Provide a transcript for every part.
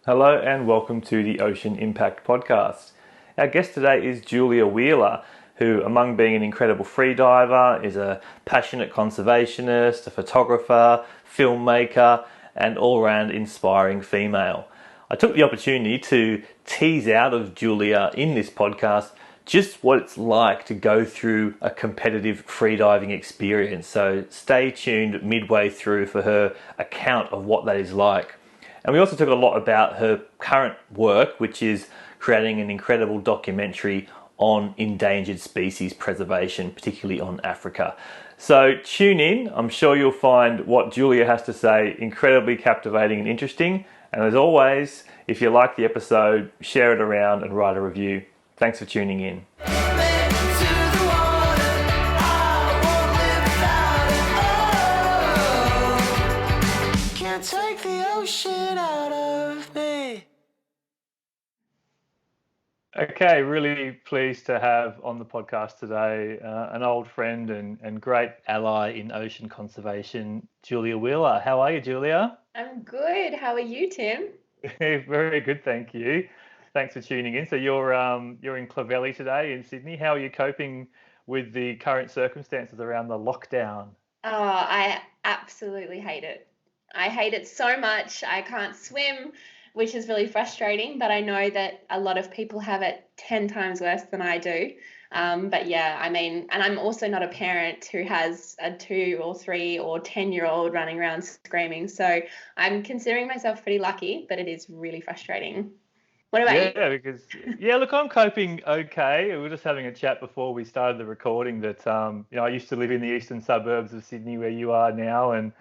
Hello and welcome to the Ocean Impact Podcast. Our guest today is Julia Wheeler, who, among being an incredible freediver, is a passionate conservationist, a photographer, filmmaker, and all-round inspiring female. I took the opportunity to tease out of Julia in this podcast just what it's like to go through a competitive freediving experience. So stay tuned midway through for her account of what that is like. And we also talk a lot about her current work, which is creating an incredible documentary on endangered species preservation, particularly on Africa. So tune in. I'm sure you'll find what Julia has to say incredibly captivating and interesting. And as always, if you like the episode, share it around and write a review. Thanks for tuning in. Take the ocean out of me. Okay, really pleased to have on the podcast today an old friend and great ally in ocean conservation, Julia Wheeler. How are you, Julia? I'm good. How are you, Tim? Very good, thank you. Thanks for tuning in. So you're in Clovelly today in Sydney. How are you coping with the current circumstances around the lockdown? Oh, I absolutely hate it. I hate it so much. I can't swim, which is really frustrating, but I know that a lot of people have it 10 times worse than I do. But yeah, I mean, and I'm also not a parent who has a 2 or 3 or 10-year-old running around screaming. So I'm considering myself pretty lucky, but it is really frustrating. What about you? Look, I'm coping okay. We were just having a chat before we started the recording that I used to live in the eastern suburbs of Sydney where you are now, and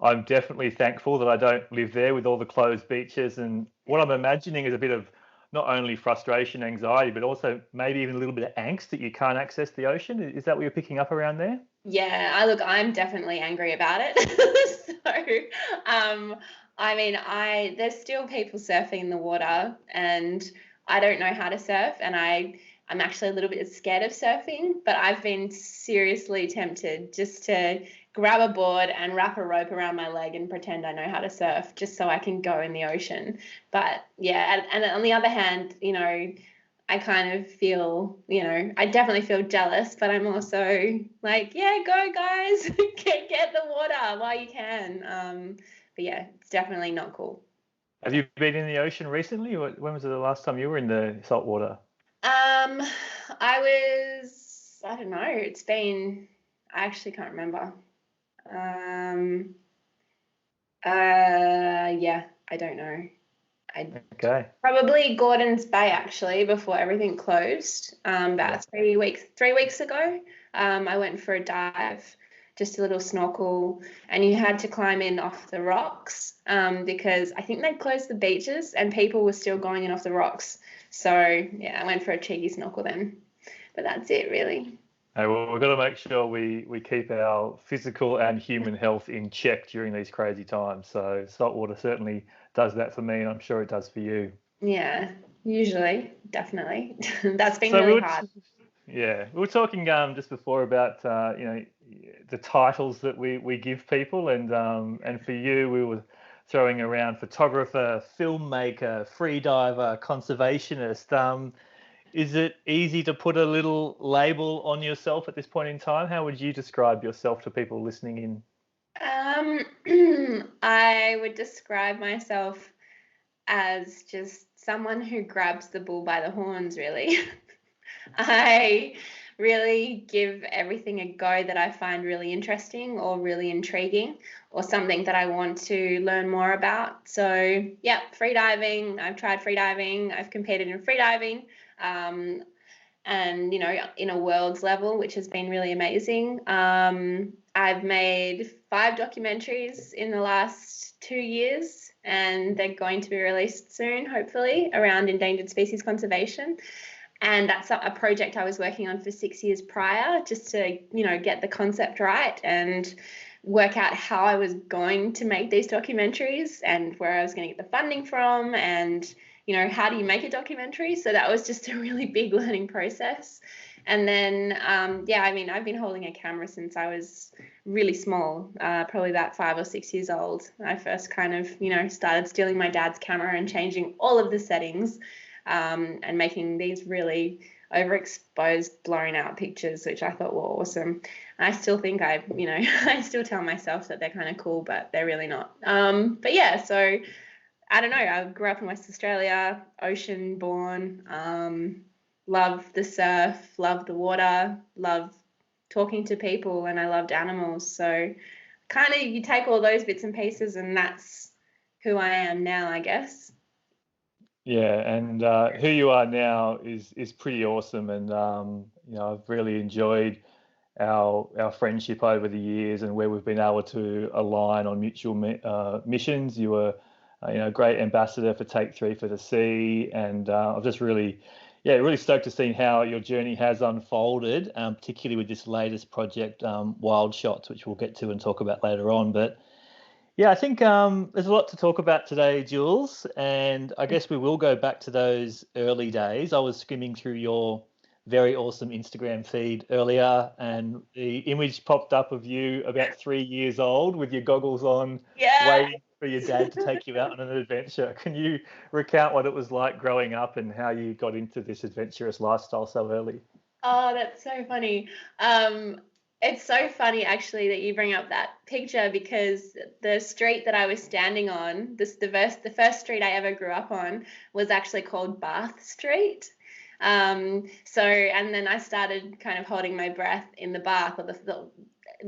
I'm definitely thankful that I don't live there with all the closed beaches. And what I'm imagining is a bit of not only frustration, anxiety, but also maybe even a little bit of angst that you can't access the ocean. Is that what you're picking up around there? Yeah, I'm definitely angry about it. I mean, there's still people surfing in the water, and I don't know how to surf, and I'm actually a little bit scared of surfing, but I've been seriously tempted just to grab a board and wrap a rope around my leg and pretend I know how to surf just so I can go in the ocean. But yeah, and on the other hand, I kind of feel, I definitely feel jealous, but I'm also like, yeah, go guys, get the water while you can. But yeah, it's definitely not cool. Have you been in the ocean recently? When was the last time you were in the salt water? I don't know. I actually can't remember. Yeah, I don't know. Okay. Probably Gordon's Bay actually before everything closed. About 3 weeks ago. I went for a dive, just a little snorkel, and you had to climb in off the rocks because I think they'd closed the beaches and people were still going in off the rocks. So yeah, I went for a cheeky snorkel then. But that's it really. Hey, well, we've got to make sure we keep our physical and human health in check during these crazy times. So saltwater certainly does that for me, and I'm sure it does for you. Yeah, usually, definitely. That's been So we really were, hard. we were talking just before about the titles that we give people, and for you we were throwing around photographer, filmmaker, freediver, conservationist. Is it easy to put a little label on yourself at this point in time? How would you describe yourself to people listening in? I would describe myself as just someone who grabs the bull by the horns, really. I really give everything a go that I find really interesting or really intriguing or something that I want to learn more about. So, yeah, freediving. I've tried freediving. I've competed in freediving. And in a world's level, which has been really amazing. I've made 5 documentaries in the last 2 years, and they're going to be released soon, hopefully, around endangered species conservation. And that's a project I was working on for 6 years prior, just to get the concept right. And work out how I was going to make these documentaries and where I was going to get the funding from, and how do you make a documentary? So that was just a really big learning process. And then I've been holding a camera since I was really small, probably about 5 or 6 years old. I first kind of started stealing my dad's camera and changing all of the settings, and making these really overexposed, blown out pictures, which I thought were awesome. I still think I still tell myself that they're kind of cool, but they're really not. But yeah, so I don't know. I grew up in West Australia, ocean born, love the surf, love the water, love talking to people, and I loved animals. So kind of you take all those bits and pieces, and that's who I am now, I guess. Yeah, and who you are now is pretty awesome, and I've really enjoyed our friendship over the years and where we've been able to align on mutual missions. You were a great ambassador for Take Three for the Sea, and I've just really stoked to see how your journey has unfolded, particularly with this latest project, Wild Shots, which we'll get to and talk about later on. But yeah, I think there's a lot to talk about today, Jules, and I guess we will go back to those early days. I was skimming through your very awesome Instagram feed earlier, and the image popped up of you about 3 years old with your goggles on, Yeah. waiting for your dad to take you out on an adventure. Can you recount what it was like growing up and how you got into this adventurous lifestyle so early? Oh, that's so funny. It's so funny actually that you bring up that picture, because the street that I was standing on, the first street I ever grew up on, was actually called Bath Street. And then I started kind of holding my breath in the bath, or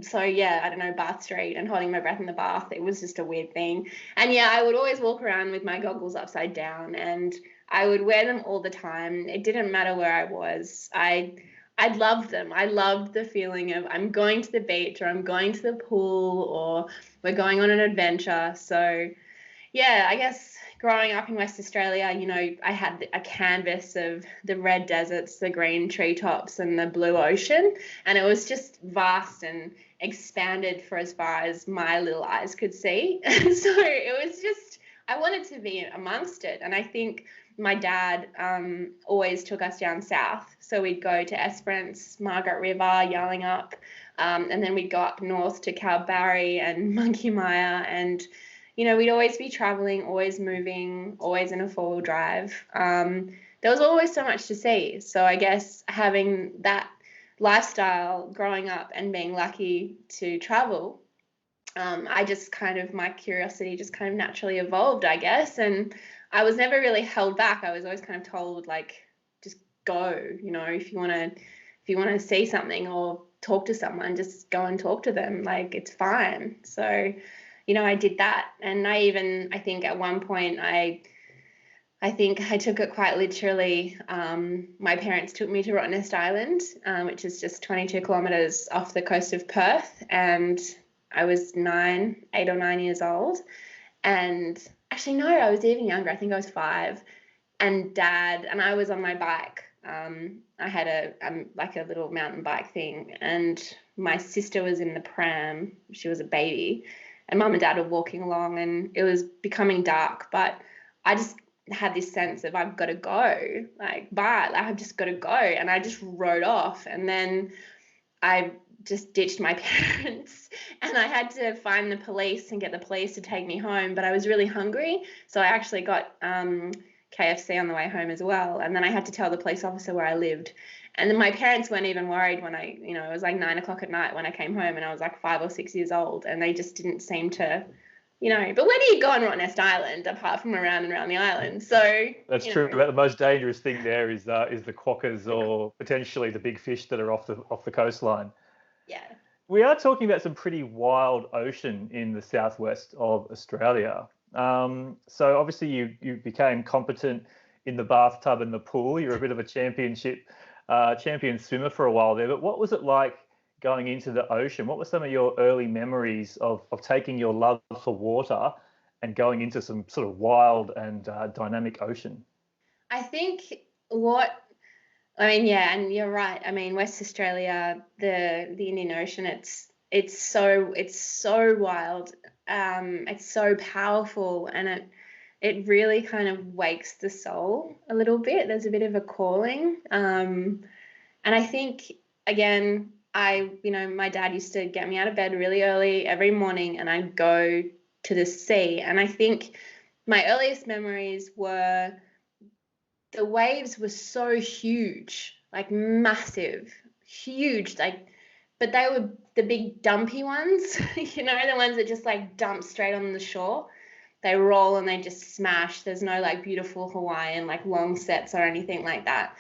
so yeah, I don't know, Bath Street, and holding my breath in the bath. It was just a weird thing. And yeah, I would always walk around with my goggles upside down, and I would wear them all the time. It didn't matter where I was. I loved them. I loved the feeling of I'm going to the beach, or I'm going to the pool, or we're going on an adventure. So yeah, I guess growing up in West Australia, I had a canvas of the red deserts, the green treetops, and the blue ocean. And it was just vast and expanded for as far as my little eyes could see. So it was just, I wanted to be amongst it. And I think my dad always took us down south. So we'd go to Esperance, Margaret River, Yarlingup, and then we'd go up north to Kalbarri and Monkey Mia, and we'd always be traveling, always moving, always in a four-wheel drive. There was always so much to see. So I guess having that lifestyle growing up and being lucky to travel, my curiosity just kind of naturally evolved, I guess. And I was never really held back. I was always kind of told, like, just go, if you want to see something or talk to someone, just go and talk to them. Like, it's fine. So I did that. And I think at one point I think I took it quite literally. My parents took me to Rottnest Island, which is just 22 kilometres off the coast of Perth. And I was 8 or 9 years old. And actually, no, I was even younger. I think I was 5. And Dad, and I was on my bike. I had a little mountain bike thing. And my sister was in the pram. She was a baby. And Mum and Dad were walking along, and it was becoming dark, but I just had this sense of I've got to go, I've just got to go. And I just rode off, and then I just ditched my parents, and I had to find the police and get the police to take me home. But I was really hungry, so I actually got KFC on the way home as well. And then I had to tell the police officer where I lived. And then my parents weren't even worried when it was like 9 o'clock at night when I came home, and I was like 5 or 6 years old, and they just didn't seem to, but where do you go on Rottnest Island apart from around and around the island? So That's true. But the most dangerous thing there is the quokkas, or potentially the big fish that are off the coastline. Yeah. We are talking about some pretty wild ocean in the southwest of Australia. So obviously you became competent in the bathtub and the pool. You're a bit of a champion swimmer for a while there. But what was it like going into the ocean? What were some of your early memories of taking your love for water and going into some sort of wild and dynamic ocean? I think and you're right. I mean, West Australia, the Indian Ocean, it's so wild. It's so powerful, and it really kind of wakes the soul a little bit. There's a bit of a calling. And I think, again, my dad used to get me out of bed really early every morning, and I'd go to the sea. And I think my earliest memories were the waves were so huge, like massive, huge, like, but they were the big dumpy ones, the ones that just like dump straight on the shore. They roll and they just smash. There's no like beautiful Hawaiian, like long sets or anything like that.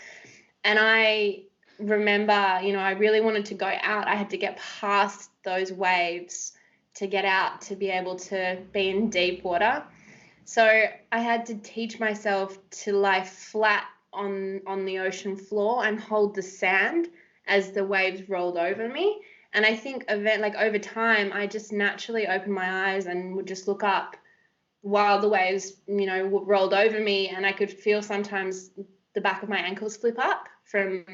And I remember, I really wanted to go out. I had to get past those waves to get out to be able to be in deep water. So I had to teach myself to lie flat on the ocean floor and hold the sand as the waves rolled over me. And I think over time, I just naturally opened my eyes and would just look up while the waves, rolled over me, and I could feel sometimes the back of my ankles flip up from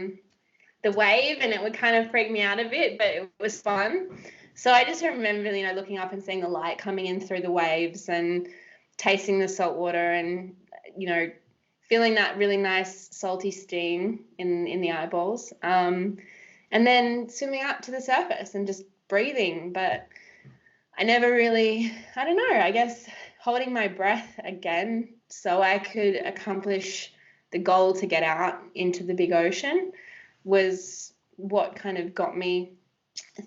the wave, and it would kind of freak me out a bit, but it was fun. So I just remember, looking up and seeing the light coming in through the waves and tasting the salt water and, feeling that really nice salty steam in the eyeballs. And then swimming up to the surface and just breathing. But I never really, I don't know, I guess holding my breath again so I could accomplish the goal to get out into the big ocean was what kind of got me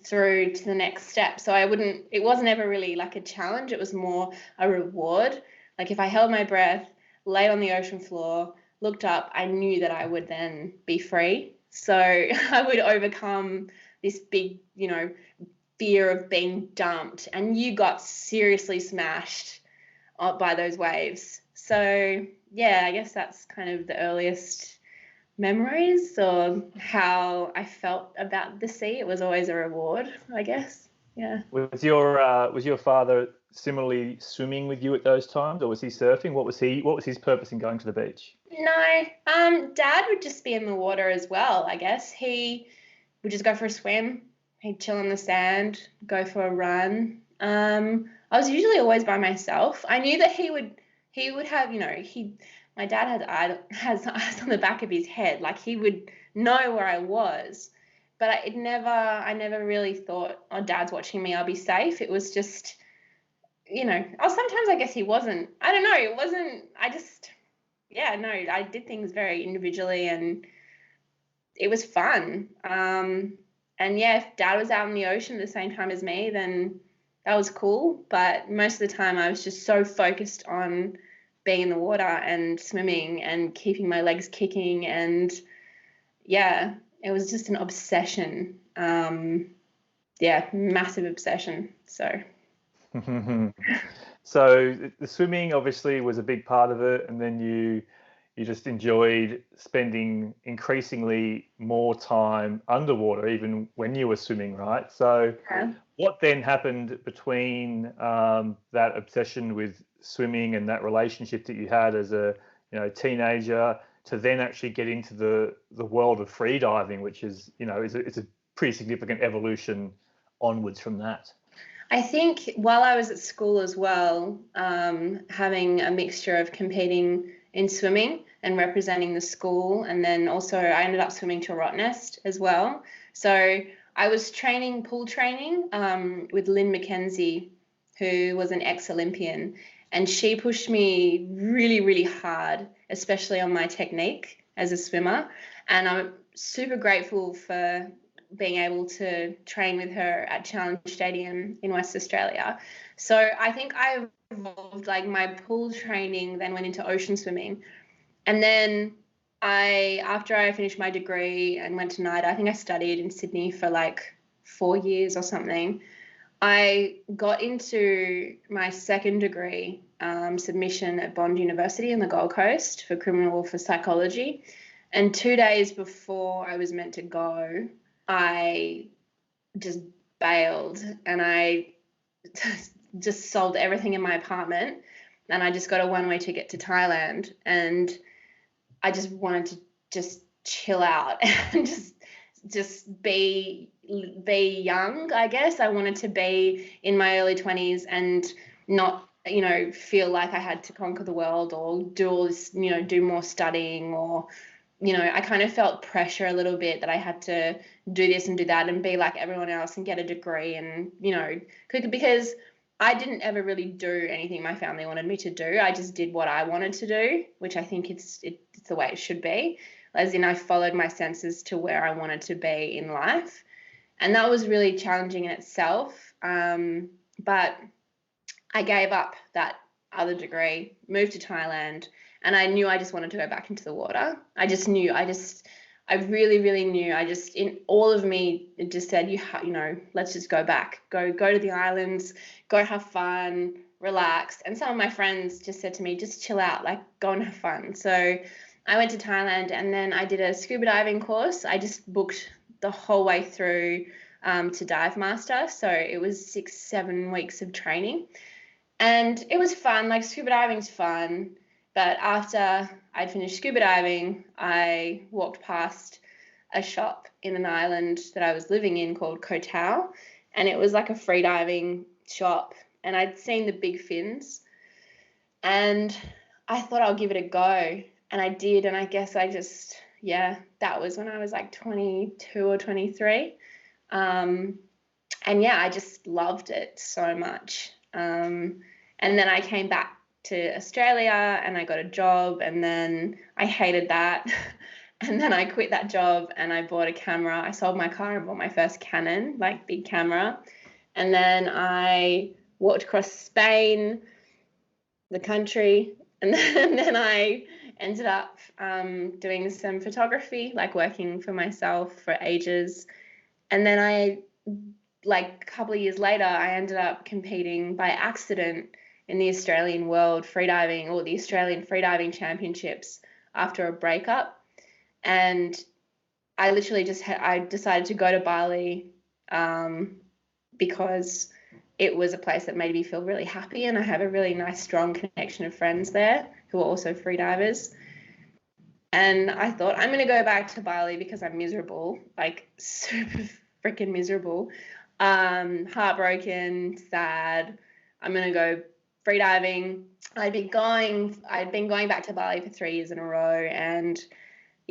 through to the next step. So it wasn't ever really like a challenge. It was more a reward. Like if I held my breath, laid on the ocean floor, looked up, I knew that I would then be free. So I would overcome this big, fear of being dumped, and you got seriously smashed by those waves. So yeah, I guess that's kind of the earliest memories or how I felt about the sea. It was always a reward, I guess. Yeah. Was your father similarly swimming with you at those times, or was he surfing? What was his purpose in going to the beach? No, Dad would just be in the water as well, I guess. He would just go for a swim. He'd chill on the sand, go for a run. I was usually always by myself. I knew that he would have, my dad has eyes on the back of his head. Like he would know where I was, but I never really thought, oh, Dad's watching me, I'll be safe. It was just, sometimes I guess he wasn't. I don't know. It wasn't. I did things very individually, and it was fun. And yeah, if Dad was out in the ocean at the same time as me, then that was cool. But most of the time I was just so focused on being in the water and swimming and keeping my legs kicking. And yeah, it was just an obsession. Massive obsession. So. So the swimming obviously was a big part of it, and then you just enjoyed spending increasingly more time underwater, even when you were swimming, right? So what then happened between that obsession with swimming and that relationship that you had as a teenager to then actually get into the world of freediving, which is it's a pretty significant evolution onwards from that? I think while I was at school as well, having a mixture of competing in swimming and representing the school, and then also I ended up swimming to Rottnest as well. So I was pool training with Lynn McKenzie, who was an ex-Olympian, and she pushed me really, really hard, especially on my technique as a swimmer. And I'm super grateful for being able to train with her at Challenge Stadium in West Australia. So I think I evolved, like my pool training then went into ocean swimming. And then after I finished my degree and went to NIDA, I think I studied in Sydney for like 4 years or something. I got into my second degree submission at Bond University in the Gold Coast for criminal for psychology. And 2 days before I was meant to go, I just bailed, and I just sold everything in my apartment, and I just got a one-way ticket to Thailand, and I just wanted to just chill out and just be be young, I guess. I wanted to be in my early 20s and not, feel like I had to conquer the world or do all this, do more studying, or, I kind of felt pressure a little bit that I had to do this and do that and be like everyone else and get a degree and, because I didn't ever really do anything my family wanted me to do. I just did what I wanted to do, which I think it's the way it should be. As in, I followed my senses to where I wanted to be in life. And that was really challenging in itself. But I gave up that other degree, moved to Thailand, and I knew I just wanted to go back into the water. I really, really knew. In all of me, it just said, let's just go back, go to the islands, go have fun, relax. And some of my friends just said to me, just chill out, like go and have fun. So I went to Thailand, and then I did a scuba diving course. I just booked the whole way through to dive master. So it was 6-7 weeks of training. And it was fun, like scuba diving's fun. But after I'd finished scuba diving, I walked past a shop in an island that I was living in called Koh Tao. And it was like a free diving shop. And I'd seen the big fins. And I thought I'll give it a go. And I did. And I guess that was when I was like 22 or 23. And I just loved it so much. And then I came back to Australia and I got a job, and then I hated that. And then I quit that job and I bought a camera. I sold my car and bought my first Canon, like big camera. And then I walked across Spain, the country, and then I ended up doing some photography, like working for myself for ages. And then a couple of years later, I ended up competing by accident in the Australian World Freediving, or the Australian Freediving Championships, after a breakup. And I literally I decided to go to Bali because it was a place that made me feel really happy, and I have a really nice, strong connection of friends there who are also freedivers. And I thought, I'm going to go back to Bali because I'm miserable, like super freaking miserable, heartbroken, sad. I'm going to go freediving. I'd been going back to Bali for 3 years in a row, and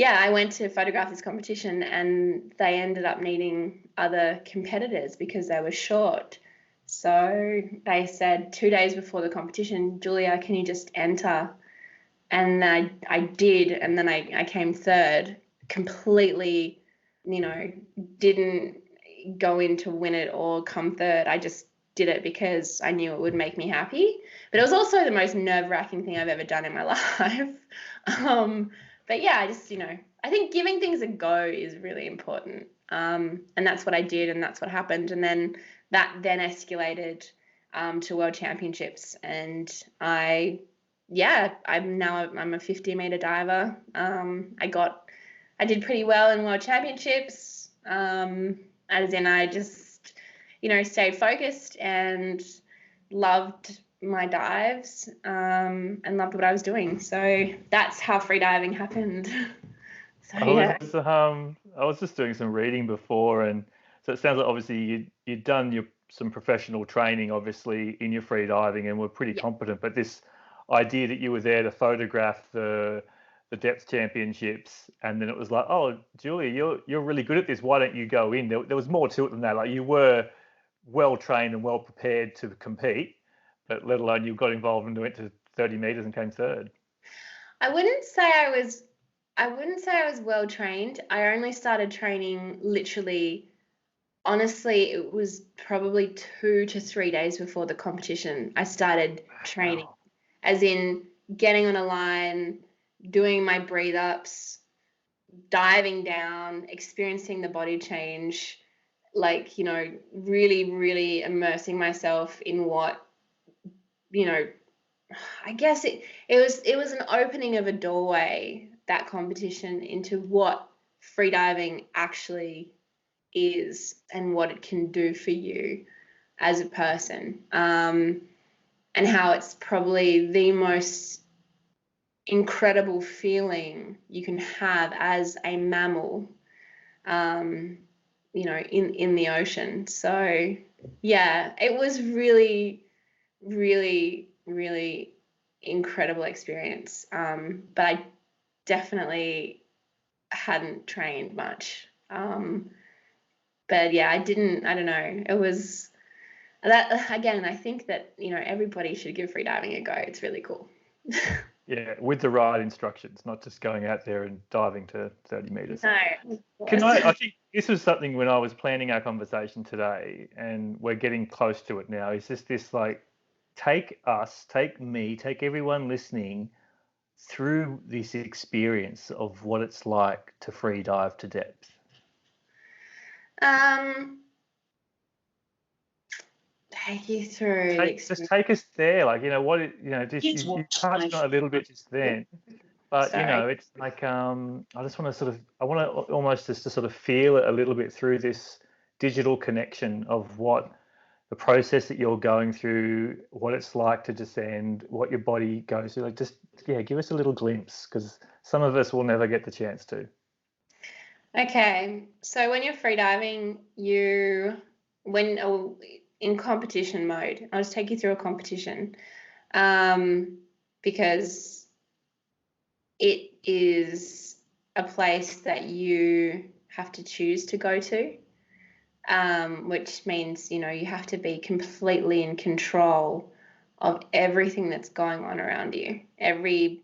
I went to photograph this competition, and they ended up needing other competitors because they were short. So they said 2 days before the competition, Julia, can you just enter? And I did, and then I came third, completely, didn't go in to win it or come third. I just did it because I knew it would make me happy. But it was also the most nerve-wracking thing I've ever done in my life. But I just, I think giving things a go is really important. And that's what I did, and that's what happened. And then that escalated to World Championships, and I'm a 50-meter diver. I did pretty well in World Championships, as in I just, stayed focused and loved my dives, and loved what I was doing. So that's how freediving happened. So I was just doing some reading before, and so it sounds like obviously you'd done some professional training, obviously, in your free diving, and were pretty competent. But this idea that you were there to photograph the depth championships, and then it was like, oh, Julia, you're really good at this. Why don't you go in? There was more to it than that. Like, you were well trained and well prepared to compete, but let alone you got involved and went to 30 meters and came third. I wouldn't say I was well trained. I only started training literally, honestly, it was probably 2 to 3 days before the competition. I started training, as in getting on a line, doing my breathe ups, diving down, experiencing the body change, like, really, really immersing myself in what, I guess it was an opening of a doorway, that competition, into what freediving actually is and what it can do for you as a person, and how it's probably the most incredible feeling you can have as a mammal, in the ocean. So yeah, it was really, really, really incredible experience. But I definitely hadn't trained much. But yeah, I don't know. It was that, again, I think that, everybody should give freediving a go. It's really cool. Yeah, with the right instructions, not just going out there and diving to 30 meters. No, I think this was something when I was planning our conversation today, and we're getting close to it now. Is just this like, take us, take me, take everyone listening through this experience of what it's like to free dive to depth. Take you through the experience. Just take us there, like, you touched on it a little bit just then, but Sorry. it's like, I just want to almost just to sort of feel it a little bit through this digital connection of what the process that you're going through, what it's like to descend, what your body goes through. Like, just, yeah, give us a little glimpse, because some of us will never get the chance to. Okay, so when you're freediving, in competition mode, I'll just take you through a competition, because it is a place that you have to choose to go to, which means, you have to be completely in control of everything that's going on around you. Every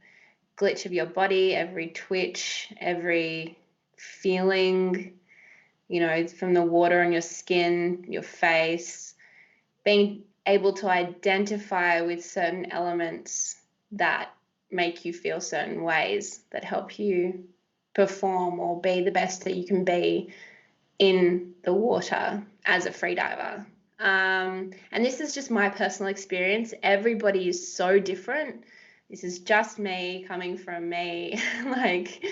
glitch of your body, every twitch, every feeling, from the water on your skin, your face, being able to identify with certain elements that make you feel certain ways, that help you perform or be the best that you can be in the water as a freediver. And this is just my personal experience. Everybody is so different. This is just me coming from me, like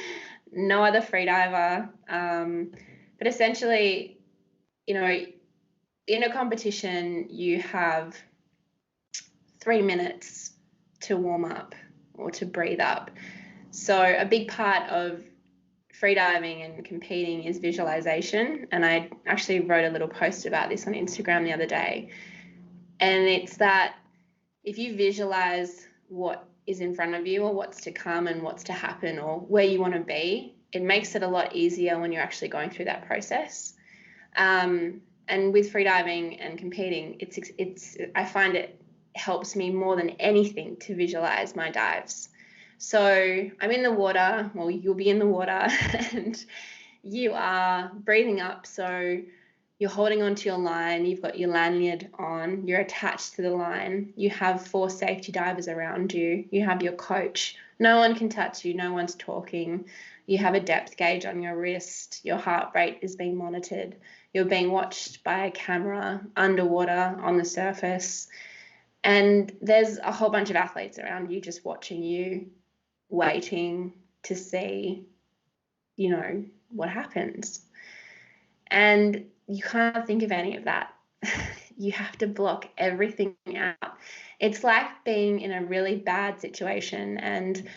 no other freediver. But essentially, in a competition, you have 3 minutes to warm up or to breathe up. So a big part of freediving and competing is visualization. And I actually wrote a little post about this on Instagram the other day. And it's that if you visualize what is in front of you or what's to come and what's to happen or where you want to be, it makes it a lot easier when you're actually going through that process. And with freediving and competing, I find it helps me more than anything to visualize my dives. So I'm in the water, well, you'll be in the water, and you are breathing up. So you're holding onto your line, you've got your lanyard on, you're attached to the line, you have 4 safety divers around you, you have your coach, no one can touch you, no one's talking, you have a depth gauge on your wrist, your heart rate is being monitored, you're being watched by a camera underwater on the surface, and there's a whole bunch of athletes around you just watching you, waiting to see, what happens. And you can't think of any of that. You have to block everything out. It's like being in a really bad situation and,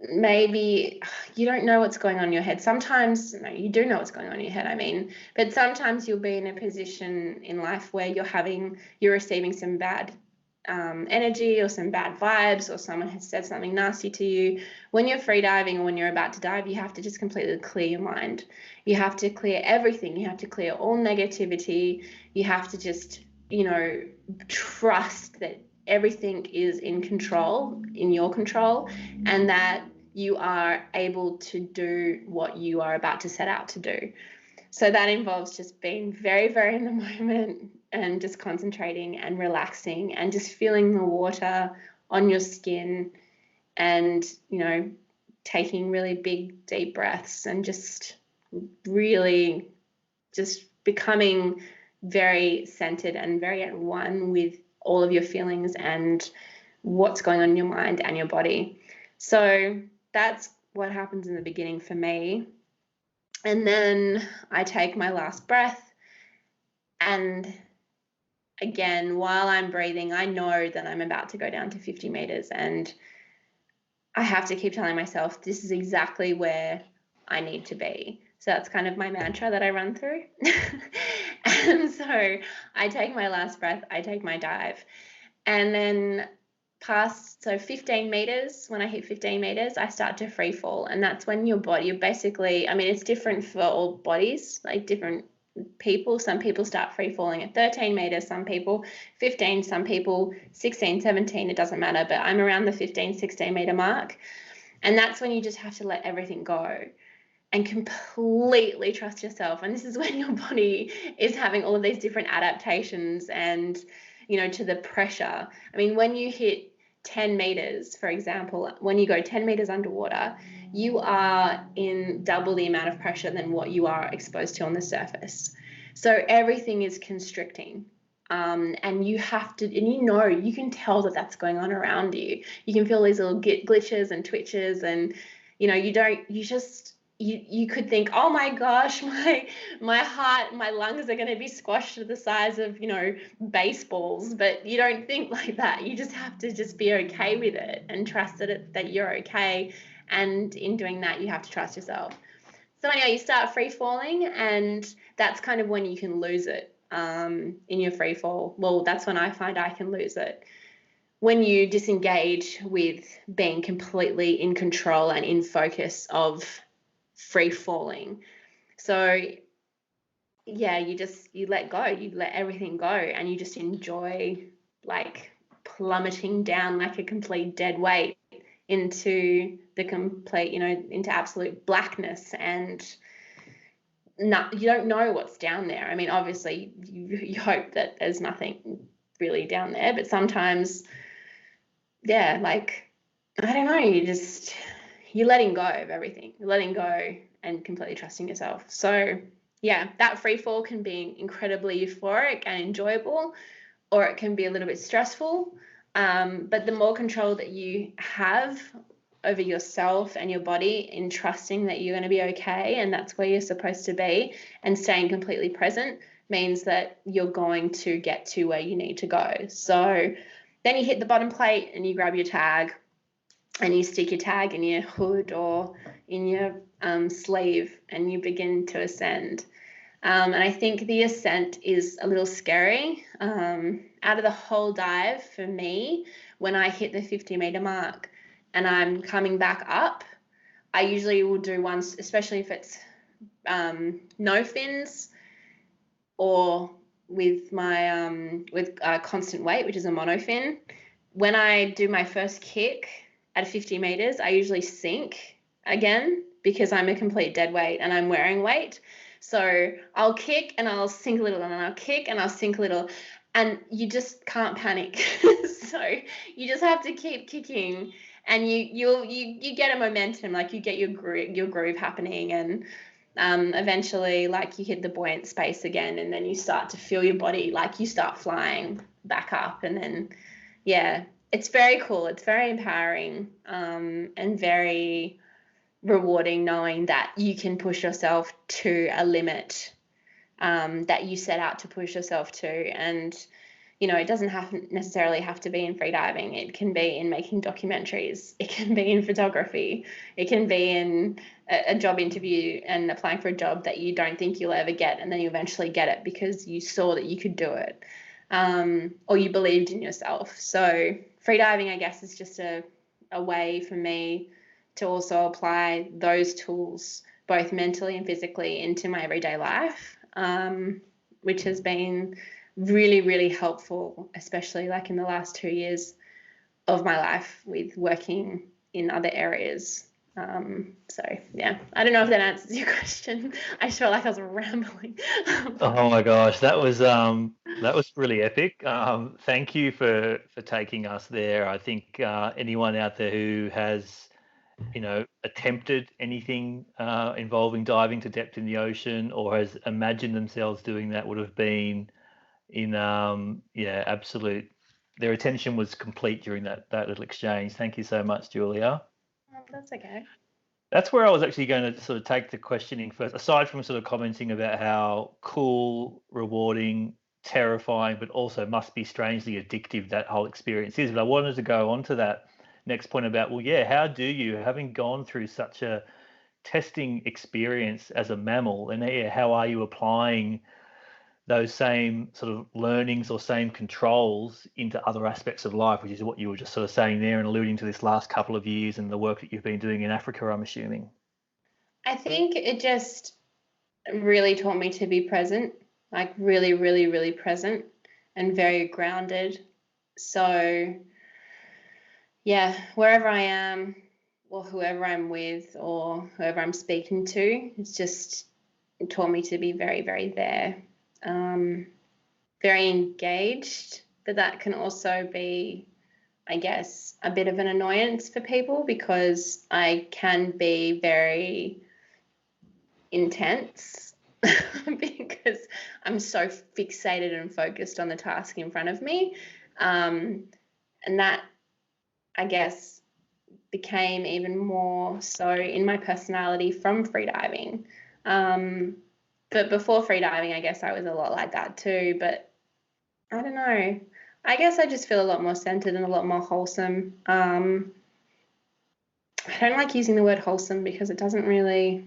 maybe you don't know what's going on in your head. Sometimes you do know what's going on in your head, but sometimes you'll be in a position in life where you're receiving some bad energy or some bad vibes, or someone has said something nasty to you. When you're freediving or when you're about to dive, you have to just completely clear your mind. You have to clear everything. You have to clear all negativity. You have to just, trust that everything is in your control, and that you are able to do what you are about to set out to do. So that involves just being very, very in the moment and just concentrating and relaxing and just feeling the water on your skin and, taking really big, deep breaths and just really just becoming very centered and very at one with all of your feelings and what's going on in your mind and your body. So that's what happens in the beginning for me. And then I take my last breath, and again, while I'm breathing, I know that I'm about to go down to 50 meters, and I have to keep telling myself this is exactly where I need to be. So that's kind of my mantra that I run through. And so I take my last breath, I take my dive. And then past, so 15 meters, when I hit 15 meters, I start to free fall. And that's when your body, you're basically, I mean, it's different for all bodies, like different people. Some people start free falling at 13 meters, some people 15, some people 16, 17, it doesn't matter. But I'm around the 15, 16 meter mark. And that's when you just have to let everything go and completely trust yourself. And this is when your body is having all of these different adaptations and, to the pressure. I mean, when you hit 10 meters, for example, when you go 10 meters underwater, you are in double the amount of pressure than what you are exposed to on the surface. So everything is constricting. And you have to, and you can tell that that's going on around you. You can feel these little glitches and twitches, and you could think, oh my gosh, my heart, my lungs are going to be squashed to the size of, baseballs. But you don't think like that. You just have to just be okay with it and trust that you're okay. And in doing that, you have to trust yourself. So anyway, you start free falling, and that's kind of when you can lose it in your free fall. Well, that's when I find I can lose it. When you disengage with being completely in control and in focus of free falling. So yeah, you let go, you let everything go, and you just enjoy like plummeting down like a complete dead weight into the complete, into absolute blackness. And you don't know what's down there. I mean, obviously you hope that there's nothing really down there, but sometimes, yeah, like, I don't know, you're letting go of everything. You're letting go and completely trusting yourself. So yeah, that free fall can be incredibly euphoric and enjoyable, or it can be a little bit stressful. But the more control that you have over yourself and your body in trusting that you're going to be okay and that's where you're supposed to be, and staying completely present, means that you're going to get to where you need to go. So then you hit the bottom plate and you grab your tag and you stick your tag in your hood or in your sleeve, and you begin to ascend. And I think the ascent is a little scary. Out of the whole dive, for me, when I hit the 50-meter mark and I'm coming back up, I usually will do one, especially if it's no fins or with my constant weight, which is a monofin. When I do my first kick at 50 meters, I usually sink again because I'm a complete dead weight and I'm wearing weight. So I'll kick and I'll sink a little, and then I'll kick and I'll sink a little, and you just can't panic. So you just have to keep kicking, and you get a momentum, like you get your groove happening, and eventually, like, you hit the buoyant space again, and then you start to feel your body, like you start flying back up, and then yeah, it's very cool. It's very empowering, and very rewarding, knowing that you can push yourself to a limit that you set out to push yourself to. And it doesn't necessarily have to be in freediving. It can be in making documentaries, it can be in photography, it can be in a job interview and applying for a job that you don't think you'll ever get, and then you eventually get it because you saw that you could do it, or you believed in yourself. So freediving, I guess, is just a way for me to also apply those tools, both mentally and physically, into my everyday life, which has been really, really helpful, especially like in the last 2 years of my life with working in other areas. So yeah, I don't know if that answers your question. I just felt like I was rambling. Oh my gosh, that was really epic. Thank you for taking us there. I think anyone out there who has attempted anything involving diving to depth in the ocean, or has imagined themselves doing that, would have been in absolute. Their attention was complete during that little exchange. Thank you so much, Julia. That's okay. That's where I was actually going to sort of take the questioning first, aside from sort of commenting about how cool, rewarding, terrifying, but also must be strangely addictive that whole experience is. But I wanted to go on to that next point about, well, yeah, how do you, having gone through such a testing experience as a mammal, and how are you applying those same sort of learnings or same controls into other aspects of life, which is what you were just sort of saying there and alluding to this last couple of years and the work that you've been doing in Africa, I'm assuming. I think it just really taught me to be present, like really, really, really present and very grounded. So, yeah, wherever I am or whoever I'm with or whoever I'm speaking to, it's just taught me to be very, very there, very engaged. But that can also be, I guess, a bit of an annoyance for people because I can be very intense because I'm so fixated and focused on the task in front of me. And that, I guess, became even more so in my personality from freediving. But before freediving, I guess I was a lot like that too. But I don't know. I guess I just feel a lot more centered and a lot more wholesome. I don't like using the word wholesome because it doesn't really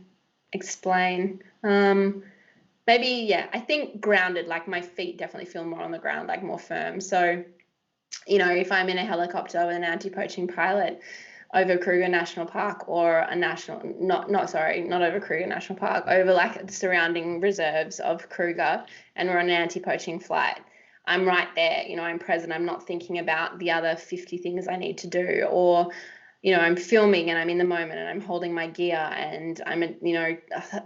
explain. Maybe, yeah, I think grounded, like my feet definitely feel more on the ground, like more firm. So, you know, if I'm in a helicopter with an anti-poaching pilot over Kruger National Park or a national, not over Kruger National Park, over like the surrounding reserves of Kruger, and we're on an anti-poaching flight, I'm right there, you know, I'm present. I'm not thinking about the other 50 things I need to do, or, you know, I'm filming and I'm in the moment and I'm holding my gear and I'm, you know,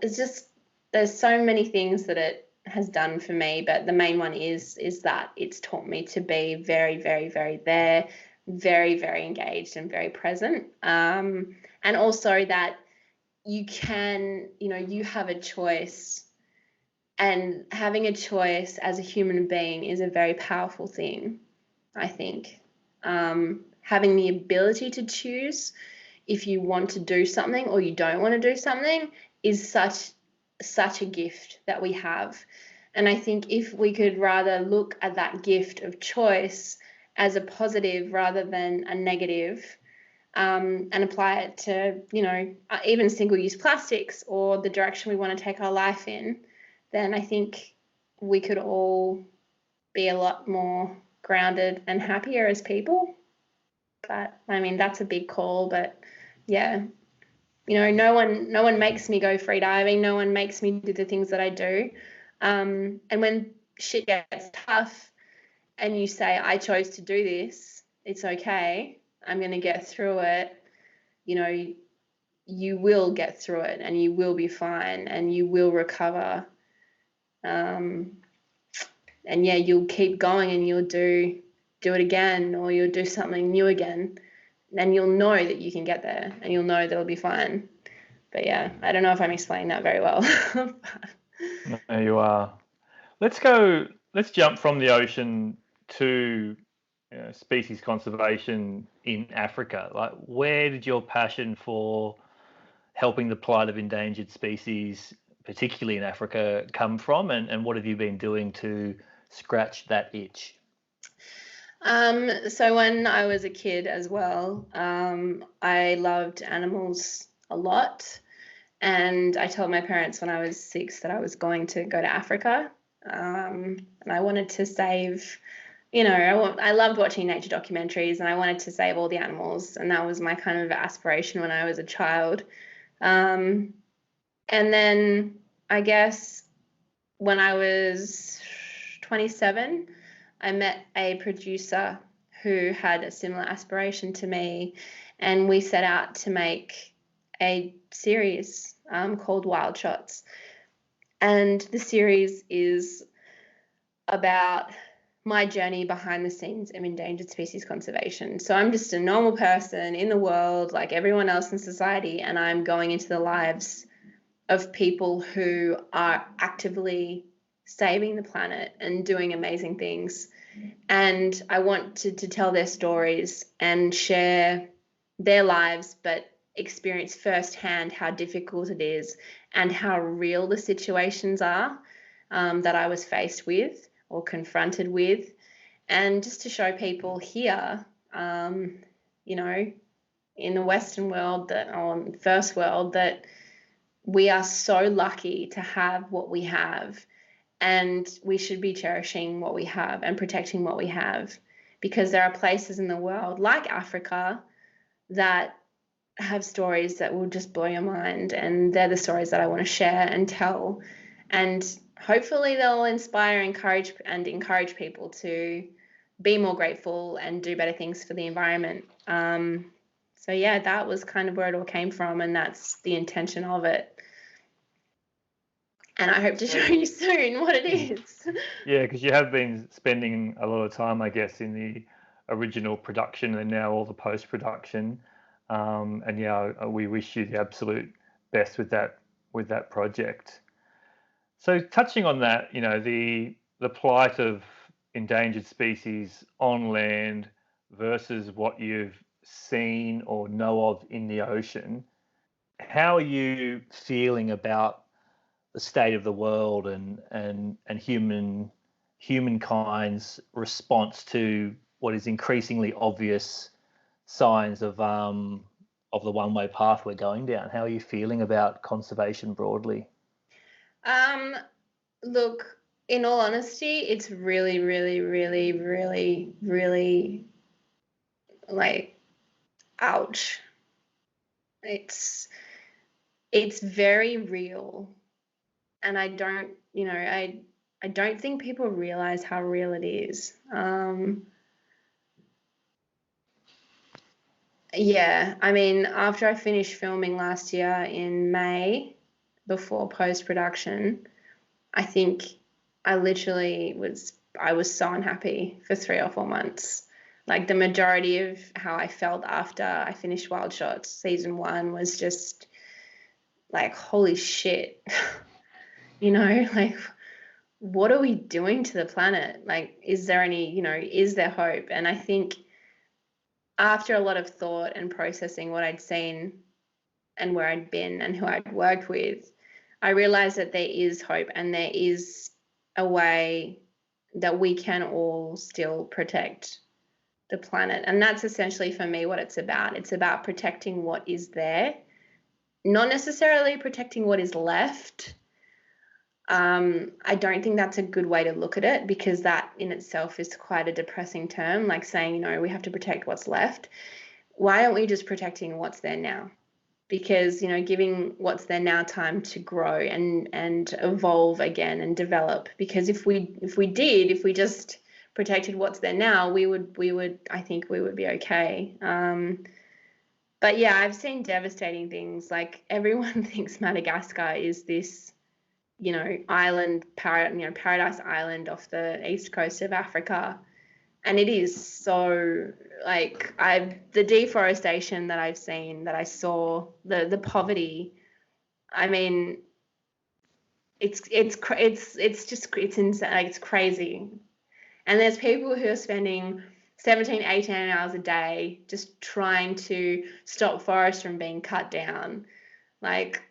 it's just, there's so many things that it has done for me, but the main one is that it's taught me to be very, very, very there, very, very engaged and very present. And also that you can, you know, you have a choice, and having a choice as a human being is a very powerful thing, I think. Having the ability to choose if you want to do something or you don't want to do something is such a gift that we have. And I think if we could rather look at that gift of choice as a positive rather than a negative, and apply it to, you know, even single-use plastics or the direction we want to take our life in, then I think we could all be a lot more grounded and happier as people. But I mean, that's a big call, but yeah, you know, no one makes me go free diving. No one makes me do the things that I do. And when shit gets tough and you say, I chose to do this, it's okay, I'm going to get through it, you know, you will get through it and you will be fine and you will recover. And yeah, you'll keep going and you'll do it again, or you'll do something new again, and you'll know that you can get there and you'll know that it'll be fine. But yeah, I don't know if I'm explaining that very well. No, you are. Let's jump from the ocean to species conservation in Africa. Like, where did your passion for helping the plight of endangered species, particularly in Africa, come from, and what have you been doing to scratch that itch? So when I was a kid as well, I loved animals a lot. And I told my parents when I was 6 that I was going to go to Africa. And I wanted to save, you know, I loved watching nature documentaries and I wanted to save all the animals. And that was my kind of aspiration when I was a child. And then I guess when I was 27, I met a producer who had a similar aspiration to me, and we set out to make a series called Wild Shots. And the series is about my journey behind the scenes of endangered species conservation. So I'm just a normal person in the world, like everyone else in society, and I'm going into the lives of people who are actively saving the planet and doing amazing things. And I wanted to tell their stories and share their lives, but experience firsthand how difficult it is and how real the situations are that I was faced with or confronted with. And just to show people here, you know, in the Western world, or in the first world, that we are so lucky to have what we have, and we should be cherishing what we have and protecting what we have, because there are places in the world like Africa that have stories that will just blow your mind, and they're the stories that I want to share and tell, and hopefully they'll inspire, encourage people to be more grateful and do better things for the environment. So yeah, that was kind of where it all came from, and that's the intention of it. And I hope to show you soon what it is. Yeah, because you have been spending a lot of time, I guess, in the original production and now all the post-production. And yeah, we wish you the absolute best with that project. So touching on that, the plight of endangered species on land versus what you've seen or know of in the ocean, how are you feeling about the state of the world and humankind's response to what is increasingly obvious signs of the one-way path we're going down? How are you feeling about conservation broadly? Look, in all honesty, it's really, really, really, really, really like, ouch. It's very real, and I don't, I don't think people realize how real it is. Yeah, I mean, after I finished filming last year in May, before post-production, I think I was so unhappy for 3 or 4 months. Like, the majority of how I felt after I finished Wild Shots season 1 was just like, holy shit, like, what are we doing to the planet? Like, is there is there hope? And I think after a lot of thought and processing what I'd seen and where I'd been and who I'd worked with, I realized that there is hope, and there is a way that we can all still protect the planet. And that's essentially, for me, what it's about. It's about protecting what is there, not necessarily protecting what is left. I don't think that's a good way to look at it, because that in itself is quite a depressing term, like saying, we have to protect what's left. Why aren't we just protecting what's there now? Because, giving what's there now time to grow and evolve again and develop. Because if we just protected what's there now, I think we would be okay. But yeah, I've seen devastating things. Like, everyone thinks Madagascar is this, paradise island off the east coast of Africa. And it is so, like, the deforestation that I've seen, that I saw, the poverty. I mean, it's insane. Like, it's crazy. And there's people who are spending 17, 18 hours a day just trying to stop forests from being cut down. Like,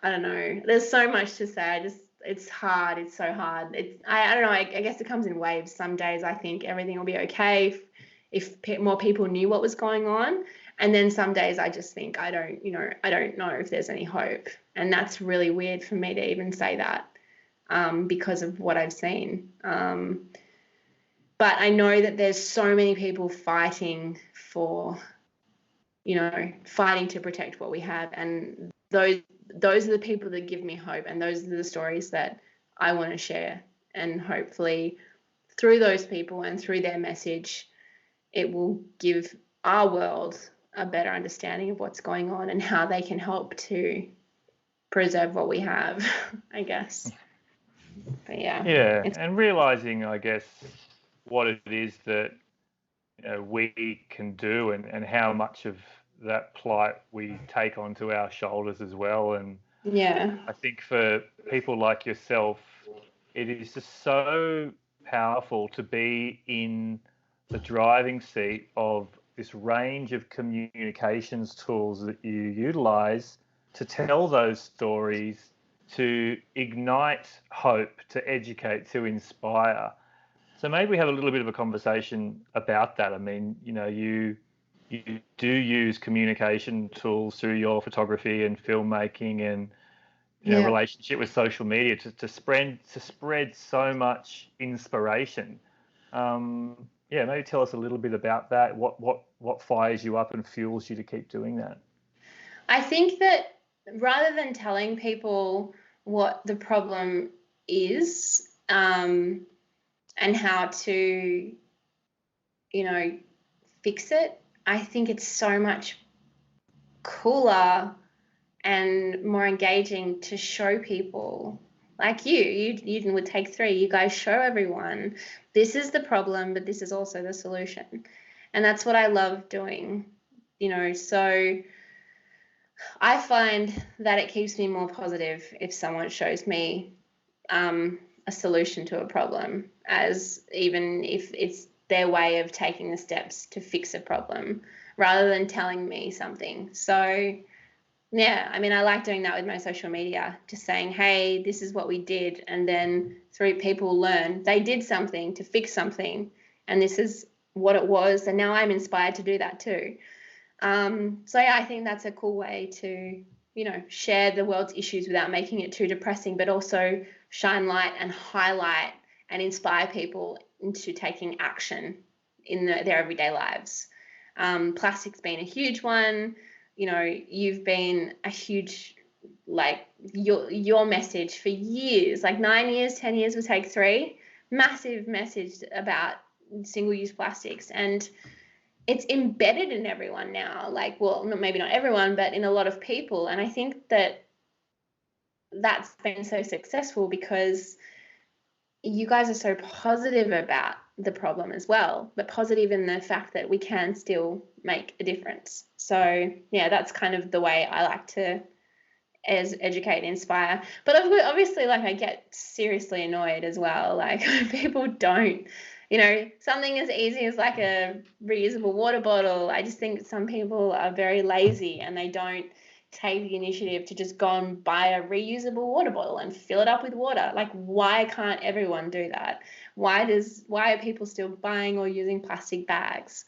I don't know. There's so much to say. It's hard. It's so hard. I don't know. I guess it comes in waves. Some days I think everything will be okay if more people knew what was going on. And then some days I just think I don't know if there's any hope. And that's really weird for me to even say that, because of what I've seen. But I know that there's so many people fighting to protect what we have. And those are the people that give me hope, and those are the stories that I want to share. And hopefully through those people and through their message, it will give our world a better understanding of what's going on and how they can help to preserve what we have, I guess. But yeah. Yeah, and realizing, I guess, what it is that we can do, and how much of that plight we take onto our shoulders as well. And yeah, I think for people like yourself, it is just so powerful to be in the driving seat of this range of communications tools that you utilize to tell those stories, to ignite hope, to educate, to inspire. So maybe we have a little bit of a conversation about that. I mean, you do use communication tools through your photography and filmmaking, and Yeah. relationship with social media to spread so much inspiration. Yeah, maybe tell us a little bit about that. What fires you up and fuels you to keep doing that? I think that rather than telling people what the problem is, and how to, fix it, I think it's so much cooler and more engaging to show people, like you would take 3, you guys show everyone this is the problem, but this is also the solution. And that's what I love doing, so I find that it keeps me more positive if someone shows me a solution to a problem, as even if it's their way of taking the steps to fix a problem rather than telling me something. So yeah, I mean, I like doing that with my social media, just saying, hey, this is what we did. And then 3 people learn they did something to fix something. And this is what it was. And now I'm inspired to do that too. So yeah, I think that's a cool way to, share the world's issues without making it too depressing, but also shine light and highlight and inspire people into taking action in their everyday lives. Plastic's been a huge one. You've been a huge, like, your message for years, like 9 years, 10 years with Take 3, massive message about single-use plastics, and it's embedded in everyone now, like, well, maybe not everyone, but in a lot of people. And I think that that's been so successful because you guys are so positive about the problem as well, but positive in the fact that we can still make a difference. So yeah, that's kind of the way I like to educate, inspire. But obviously, like, I get seriously annoyed as well, like people don't, something as easy as like a reusable water bottle. I just think some people are very lazy and they don't take the initiative to just go and buy a reusable water bottle and fill it up with water. Like, why can't everyone do that? Why are people still buying or using plastic bags?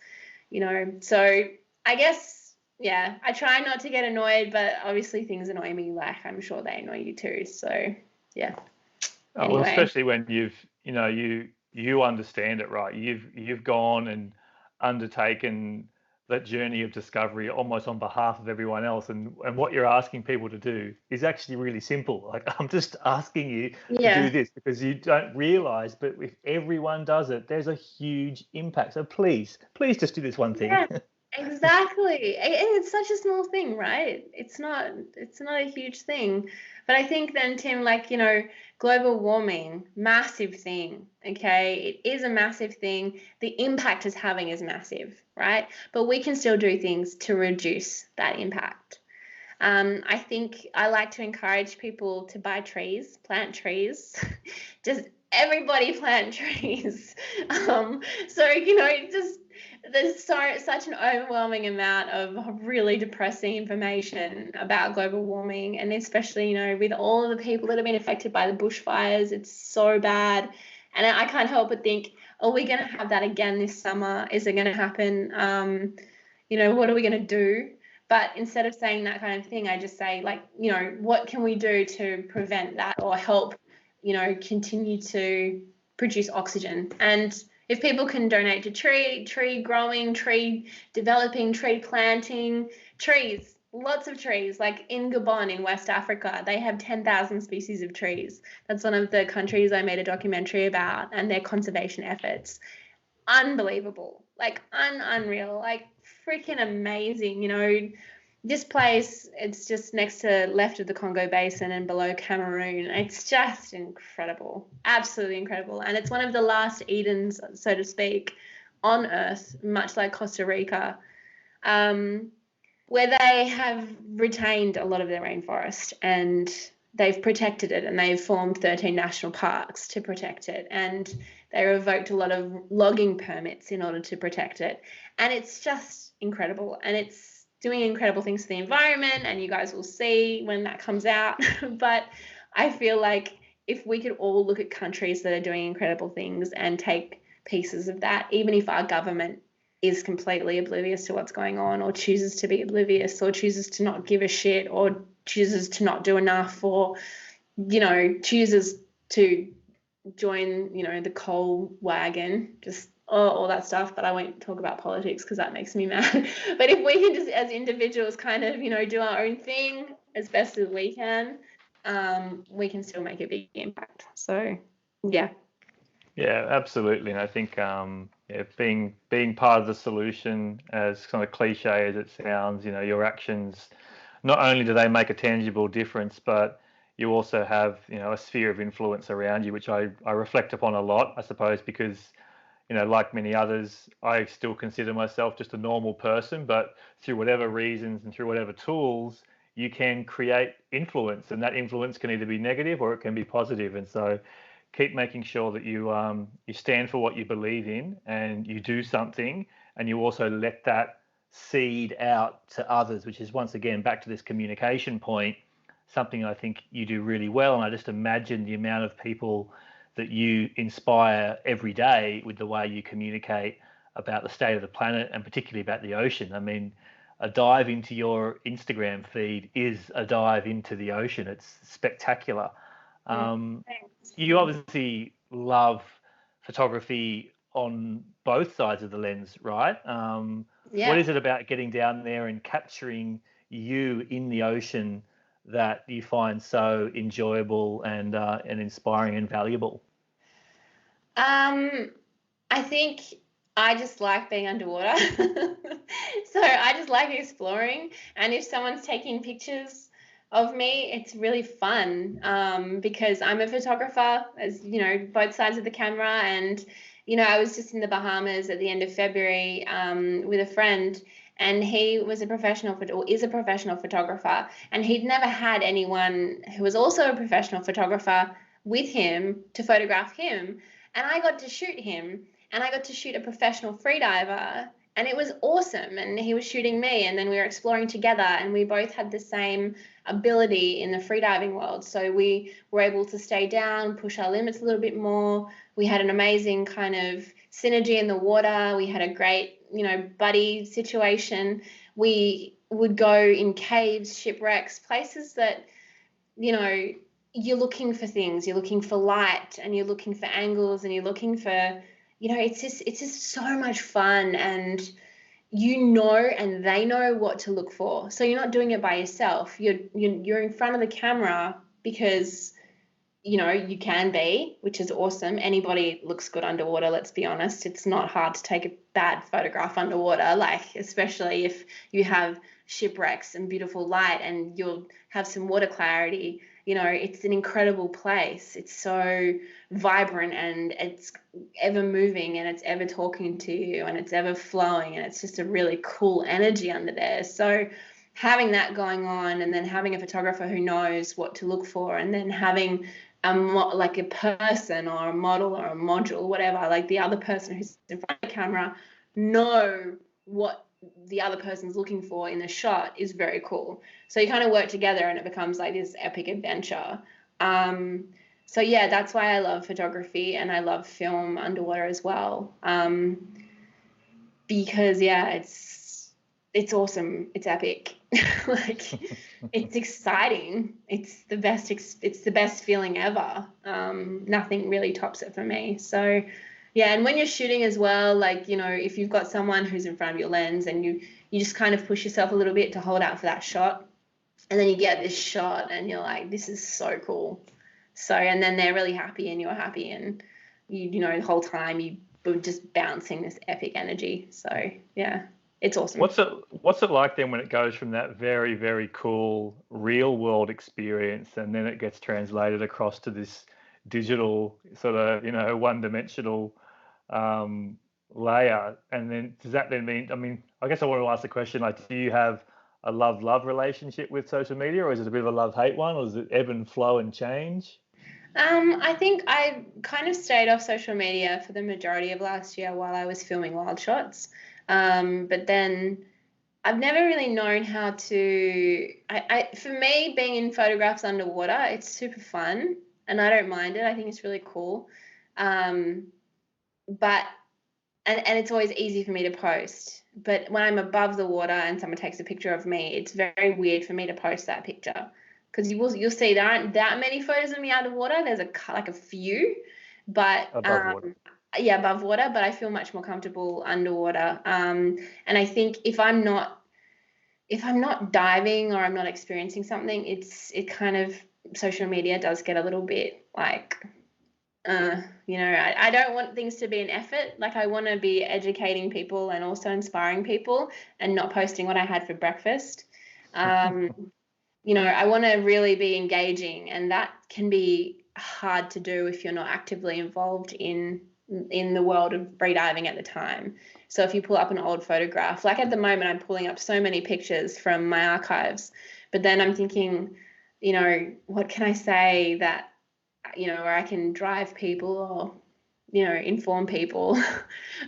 So I guess, yeah, I try not to get annoyed, but obviously things annoy me, like I'm sure they annoy you too. So yeah. Oh, well, Anyway. especially when you understand it, right? You've gone and undertaken that journey of discovery almost on behalf of everyone else, and what you're asking people to do is actually really simple. Like, I'm just asking you to do this because you don't realize, but if everyone does it, there's a huge impact. So please just do this one thing. Yeah, exactly. And it's such a small thing, right? It's not a huge thing. But I think then, Tim, like, global warming, massive thing, okay? It is a massive thing. The impact it's having is massive, right? But we can still do things to reduce that impact. I think I like to encourage people to buy trees, plant trees. Just everybody plant trees. So, just there's such an overwhelming amount of really depressing information about global warming, and especially, with all of the people that have been affected by the bushfires, it's so bad. And I can't help but think, are we going to have that again this summer? Is it going to happen? What are we going to do? But instead of saying that kind of thing, I just say, like, what can we do to prevent that or help, continue to produce oxygen? And if people can donate to tree growing, tree developing, tree planting, trees, lots of trees, like in Gabon in West Africa, they have 10,000 species of trees. That's one of the countries I made a documentary about, and their conservation efforts. Unbelievable, like unreal, like freaking amazing. This place, it's just left of the Congo Basin and below Cameroon. It's just incredible, absolutely incredible. And it's one of the last Edens, so to speak, on Earth, much like Costa Rica, where they have retained a lot of their rainforest and they've protected it, and they've formed 13 national parks to protect it. And they revoked a lot of logging permits in order to protect it. And it's just incredible. And it's doing incredible things to the environment, and you guys will see when that comes out. But I feel like if we could all look at countries that are doing incredible things and take pieces of that, even if our government is completely oblivious to what's going on, or chooses to be oblivious, or chooses to not give a shit, or chooses to not do enough, or, you know, chooses to join, you know, the coal wagon, just all that stuff. But I won't talk about politics because that makes me mad. But if we can just, as individuals, kind of, you know, do our own thing as best as we can still make a big impact. So, yeah. Yeah, absolutely. And I think being part of the solution, as kind of cliche as it sounds, you know, your actions, not only do they make a tangible difference, but you also have, you know, a sphere of influence around you, which I reflect upon a lot, I suppose, because, you know, like many others, I still consider myself just a normal person, but through whatever reasons and through whatever tools, you can create influence, and that influence can either be negative or it can be positive. And so keep making sure that you stand for what you believe in, and you do something, and you also let that seed out to others, which is once again back to this communication point, something I think you do really well. And I just imagine the amount of people that you inspire every day with the way you communicate about the state of the planet, and particularly about the ocean. I mean, a dive into your Instagram feed is a dive into the ocean. It's spectacular. Um, you obviously love photography on both sides of the lens, right? What is it about getting down there and capturing you in the ocean that you find so enjoyable and inspiring and valuable? I think I just like being underwater. So I just like exploring. And if someone's taking pictures of me, it's really fun, because I'm a photographer, as you know, both sides of the camera. And, you know, I was just in the Bahamas at the end of February with a friend, and he was a professional or is a professional photographer, and he'd never had anyone who was also a professional photographer with him to photograph him. And I got to shoot him, and I got to shoot a professional freediver, and it was awesome. And he was shooting me, and then we were exploring together, and we both had the same ability in the freediving world. So we were able to stay down, push our limits a little bit more. We had an amazing kind of synergy in the water. We had a great, you know, buddy situation. We would go in caves, shipwrecks, places that, you know, you're looking for things, you're looking for light, and you're looking for angles, and you're looking for, you know, it's just so much fun. And you know, and they know what to look for. So you're not doing it by yourself. You're in front of the camera because, you know, you can be, which is awesome. Anybody looks good underwater, let's be honest. It's not hard to take a bad photograph underwater, like, especially if you have shipwrecks and beautiful light and you'll have some water clarity. You know, it's an incredible place. It's so vibrant, and it's ever moving, and it's ever talking to you, and it's ever flowing, and it's just a really cool energy under there. So having that going on, and then having a photographer who knows what to look for, and then having like a person or a model or a module, whatever, like the other person who's in front of the camera know what the other person's looking for in the shot is very cool. So you kind of work together, and it becomes like this epic adventure. So yeah, that's why I love photography, and I love film underwater as well. Because yeah, it's awesome. It's epic. Like, it's exciting. It's the best feeling ever. Nothing really tops it for me. So yeah, and when you're shooting as well, like, you know, if you've got someone who's in front of your lens, and you just kind of push yourself a little bit to hold out for that shot, and then you get this shot, and you're like, this is so cool. So, and then they're really happy, and you're happy, and you know, the whole time you were just bouncing this epic energy. So yeah, it's awesome. What's it like then when it goes from that very, very cool real world experience, and then it gets translated across to this digital sort of, you know, one-dimensional layer? And then does that then mean, I mean, I guess I want to ask the question, like, do you have a love-love relationship with social media, or is it a bit of a love-hate one, or does it ebb and flow and change? I think I kind of stayed off social media for the majority of last year while I was filming wild shots. But then I've never really known how to, for me, being in photographs underwater, it's super fun, and I don't mind it. I think it's really cool. But, and it's always easy for me to post. But when I'm above the water and someone takes a picture of me, it's very weird for me to post that picture, because you'll see there aren't that many photos of me out of water. There's like a few, but Above water. yeah, above water. But I feel much more comfortable underwater. And I think if I'm not diving or I'm not experiencing something, it kind of, social media does get a little bit like, I don't want things to be an effort. Like, I want to be educating people and also inspiring people, and not posting what I had for breakfast. I want to really be engaging, and that can be hard to do if you're not actively involved in the world of freediving at the time. So if you pull up an old photograph, like at the moment, I'm pulling up so many pictures from my archives, but then I'm thinking, what can I say that, where I can drive people or, inform people.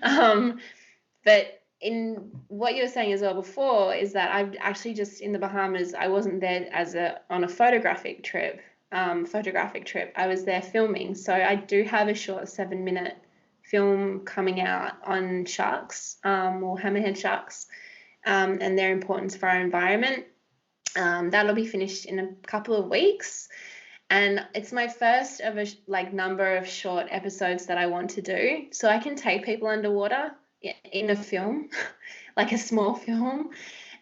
But in what you were saying as well before is that I've actually just, in the Bahamas, I wasn't there on a photographic trip. I was there filming. So I do have a short 7-minute film coming out on sharks, or hammerhead sharks, and their importance for our environment. That'll be finished in a couple of weeks. And it's my first of a number of short episodes that I want to do. So I can take people underwater in a film, like a small film,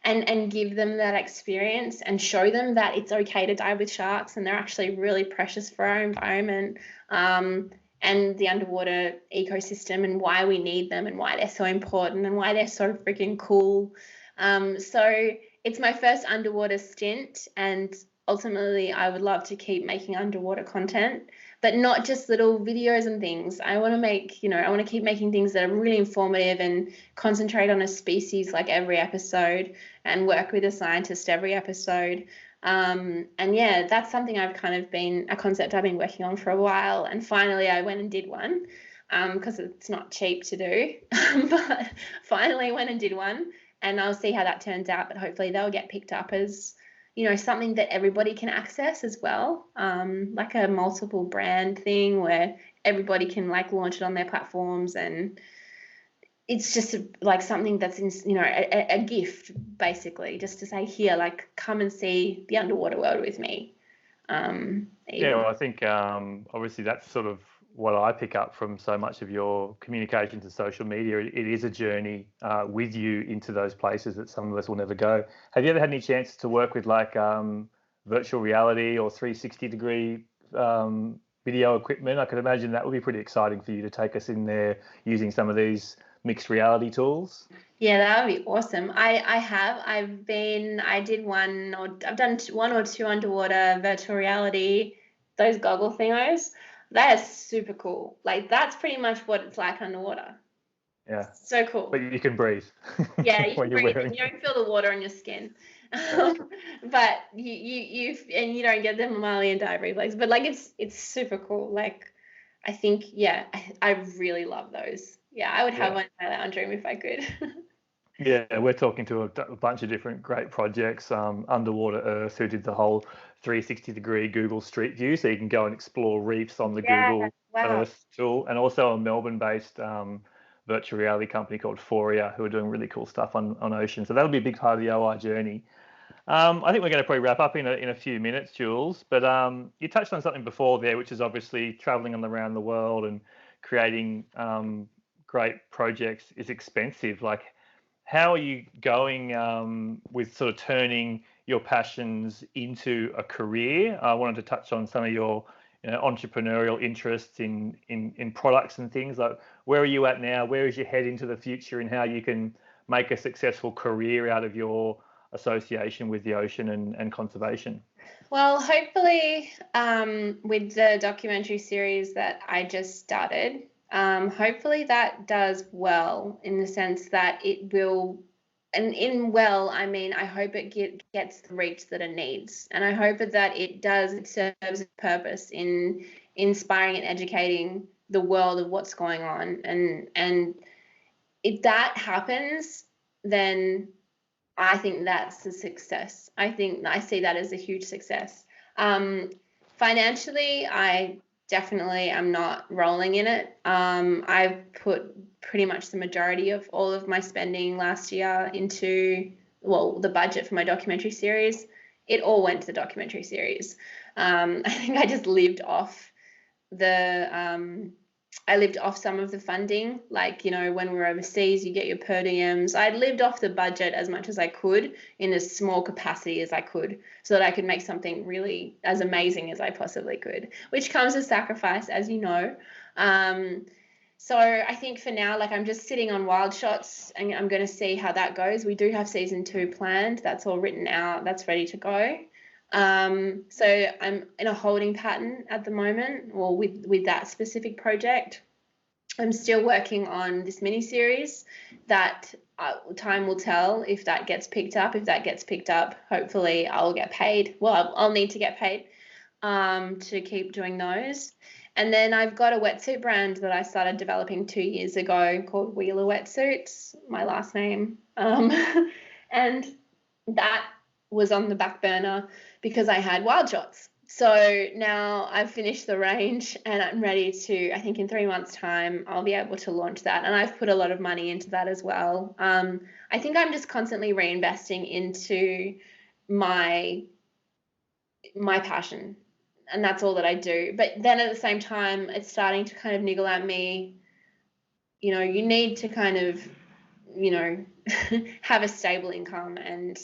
and give them that experience and show them that it's okay to dive with sharks, and they're actually really precious for our environment, and the underwater ecosystem, and why we need them, and why they're so important, and why they're so freaking cool. So it's my first underwater stint, and ultimately I would love to keep making underwater content, but not just little videos and things. I want to keep making things that are really informative and concentrate on a species like every episode, and work with a scientist every episode. And yeah, that's something a concept I've been working on for a while. And finally I went and did one, because it's not cheap to do, but finally went and did one, and I'll see how that turns out. But hopefully they'll get picked up as, something that everybody can access as well, like a multiple brand thing where everybody can launch it on their platforms, and it's just something that's a gift, basically, just to say, here, come and see the underwater world with me. Yeah, well, I think obviously that's sort of what I pick up from so much of your communication to social media. It is a journey with you into those places that some of us will never go. Have you ever had any chance to work with virtual reality or 360-degree video equipment? I could imagine that would be pretty exciting for you to take us in there using some of these mixed reality tools. Yeah, that would be awesome. I've done 1 or 2 underwater virtual reality, those goggle thingos. That is super cool. That's pretty much what it's like underwater. Yeah. So cool. But you can breathe. Yeah, you when can you're breathe, and you don't feel the water on your skin. But you don't get the mammalian dive reflex. But it's super cool. I think, yeah, I really love those. Yeah, I would have one in my lounge room if I could. Yeah, we're talking to a bunch of different great projects. Underwater Earth, who did the whole 360-degree Google Street View, so you can go and explore reefs on the Google Earth tool, and also a Melbourne-based virtual reality company called Foria, who are doing really cool stuff on ocean. So that'll be a big part of the OI journey. I think we're going to probably wrap up in a few minutes, Jules. But you touched on something before there, which is obviously traveling around the world and creating great projects is expensive. How are you going with sort of turning your passions into a career? I wanted to touch on some of your entrepreneurial interests in products and things. Where are you at now? Where is your head into the future, and how you can make a successful career out of your association with the ocean and conservation? Well, hopefully, with the documentary series that I just started, hopefully that does well, in the sense that it will, and I mean, I hope it gets the reach that it needs, and I hope that it serves a purpose in inspiring and educating the world of what's going on, and if that happens, then I think that's a success. I see that as a huge success. Financially, I definitely am not rolling in it. I've put pretty much the majority of all of my spending last year into, well, the budget for my documentary series. It all went to the documentary series. I think I just lived off some of the funding. Like, when we were overseas, you get your per diems. I lived off the budget as much as I could in as small capacity as I could, so that I could make something really as amazing as I possibly could, which comes with sacrifice, as you know. So I think for now, like, I'm just sitting on wild shots, and I'm going to see how that goes. We do have season 2 planned. That's all written out. That's ready to go. So I'm in a holding pattern at the moment, or with that specific project. I'm still working on this mini series that time will tell if that gets picked up. If that gets picked up, hopefully I'll get paid. Well, I'll need to get paid to keep doing those. And then I've got a wetsuit brand that I started developing 2 years ago called Wheeler Wetsuits, my last name. And that was on the back burner because I had wild shots. So now I've finished the range and I'm ready to, I think in 3 months' time, I'll be able to launch that. And I've put a lot of money into that as well. I think I'm just constantly reinvesting into my passion. And that's all that I do. But then at the same time, it's starting to kind of niggle at me. You need to kind of, have a stable income and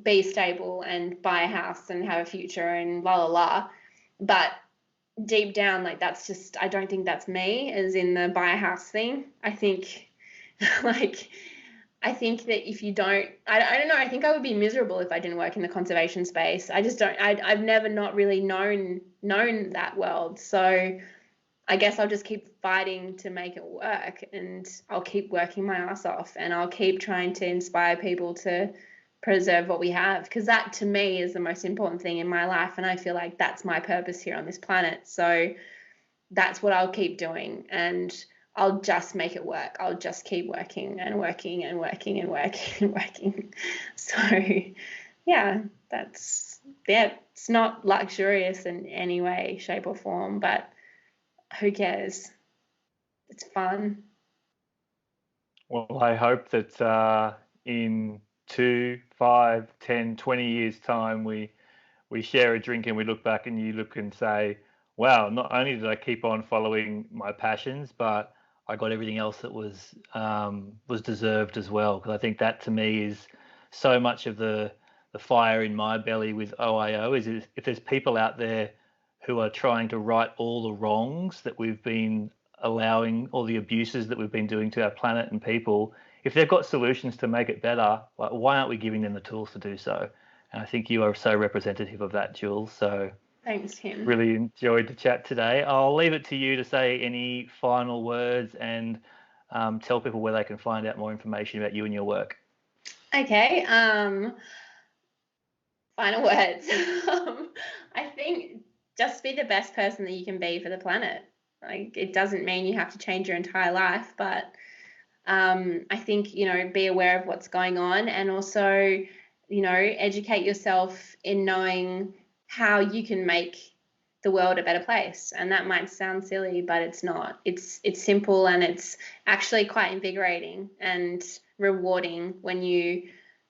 be stable and buy a house and have a future and la la la. But deep down, like, that's just, I don't think that's me, as in the buy a house thing. I think that if you don't, I don't know, I think I would be miserable if I didn't work in the conservation space. I just don't, I've never not really known that world. So I guess I'll just keep fighting to make it work, and I'll keep working my ass off, and I'll keep trying to inspire people to preserve what we have, because that to me is the most important thing in my life, and I feel like that's my purpose here on this planet. So that's what I'll keep doing, and I'll just make it work. I'll just keep working and working and working and working and working. So yeah, it's not luxurious in any way, shape or form, but who cares? It's fun. Well, I hope that in 2, 5, 10, 20 years' time, we share a drink and we look back and you look and say, wow, not only did I keep on following my passions, but I got everything else that was deserved as well. Because I think that to me is so much of the fire in my belly with OIO is if there's people out there who are trying to right all the wrongs that we've been allowing, all the abuses that we've been doing to our planet and people, if they've got solutions to make it better, like, why aren't we giving them the tools to do so? And I think you are so representative of that, Jules. So thanks, Tim. Really enjoyed the chat today. I'll leave it to you to say any final words and tell people where they can find out more information about you and your work. Okay. Final words. I think just be the best person that you can be for the planet. Like, it doesn't mean you have to change your entire life, but I think, be aware of what's going on, and also, educate yourself in knowing how you can make the world a better place. And that might sound silly, but it's not. It's simple, and it's actually quite invigorating and rewarding when you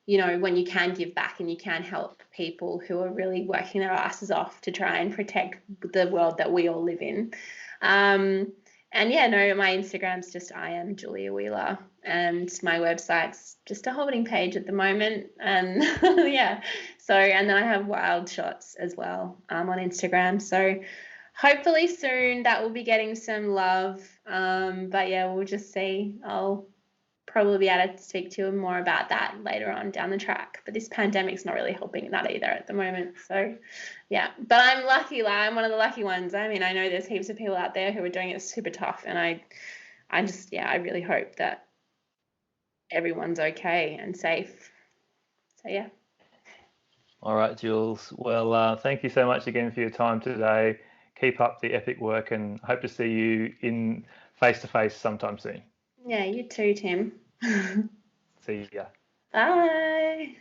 can give back and you can help people who are really working their asses off to try and protect the world that we all live in. And yeah, no, my Instagram's just I am Julia Wheeler, and my website's just a holding page at the moment. And yeah, so, and then I have wild shots as well on Instagram. So hopefully soon that will be getting some love. But yeah, we'll just see. I'll probably be able to speak to you more about that later on down the track. But this pandemic's not really helping that either at the moment. So yeah, but I'm lucky. Like, I'm one of the lucky ones. I mean, I know there's heaps of people out there who are doing it super tough, and I really hope that everyone's okay and safe. So yeah. All right, Jules. Well, thank you so much again for your time today. Keep up the epic work, and hope to see you in face-to-face sometime soon. Yeah, you too, Tim. See ya. Bye.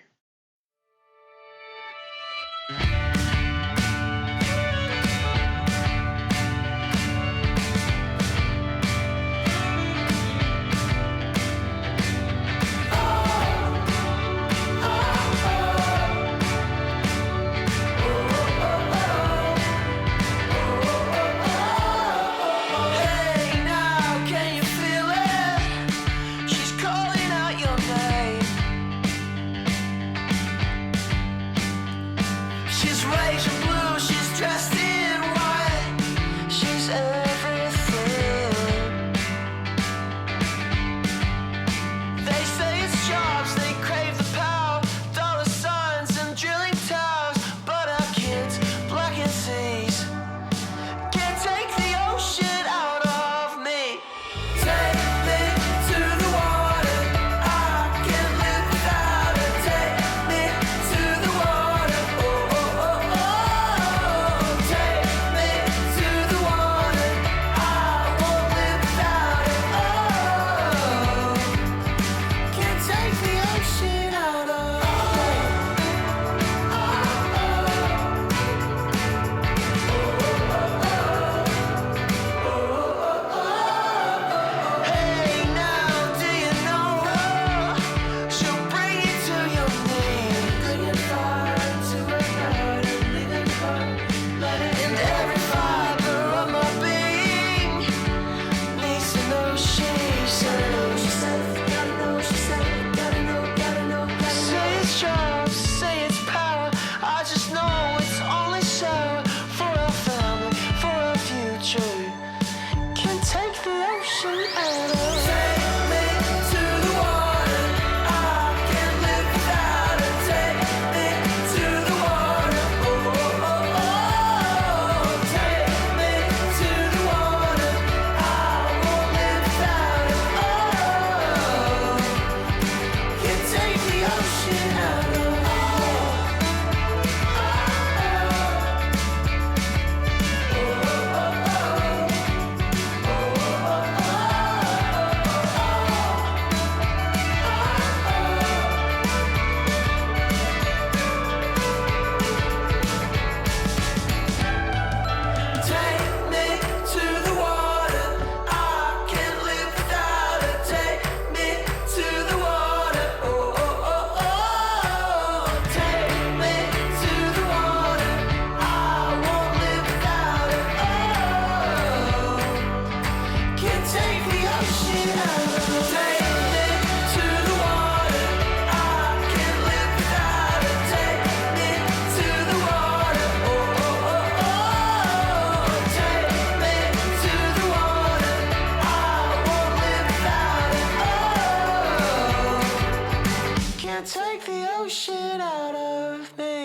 can't take the ocean out of me.